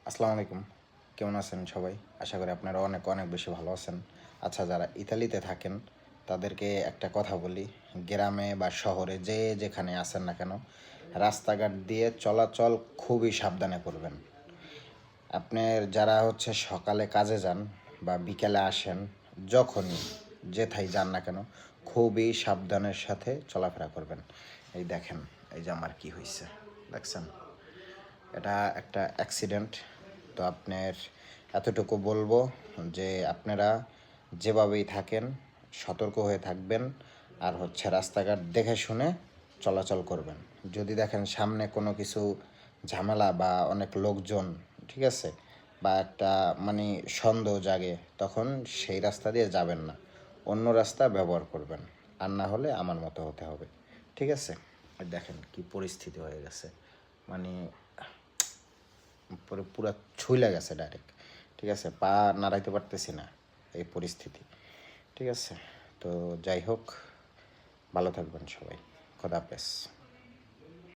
আসসালামু আলাইকুম। কেমন আছেন সবাই? আশা করি আপনারা অনেক অনেক বেশি ভালো আছেন। আচ্ছা, যারা ইতালিতে থাকেন তাদেরকে একটা কথা বলি, গ্রামে বা শহরে যে যেখানে আছেন না কেন, রাস্তাঘাট দিয়ে চলাচল খুবই সাবধানে করবেন। আপনার যারা হচ্ছে সকালে কাজে যান বা বিকেলে আসেন, যখনই যেথায় যান না কেন, খুবই সাবধানের সাথে চলাফেরা করবেন। এই দেখেন, এই যে আমার কি হইছে, দেখছেন? এটা একটা অ্যাক্সিডেন্ট। তো আপনার এতটুকু বলবো যে আপনারা যেভাবেই থাকেন সতর্ক হয়ে থাকবেন, আর হচ্ছে রাস্তাঘাট দেখে শুনে চলাচল করবেন। যদি দেখেন সামনে কোনো কিছু ঝামেলা বা অনেক লোকজন, ঠিক আছে, বা একটা মানে সন্দেহ জাগে, তখন সেই রাস্তা দিয়ে যাবেন না, অন্য রাস্তা ব্যবহার করবেন। আর না হলে আমার মতো হতে হবে, ঠিক আছে? দেখেন কি পরিস্থিতি হয়ে গেছে, মানে পুরো পুরা ছুঁইলা গেছে ডাইরেক্ট, ঠিক আছে? পা নাড়াইতে পারতেছি না, এই পরিস্থিতি, ঠিক আছে? তো যাই হোক, ভালো থাকবেন সবাই। খোদা হাফেজ।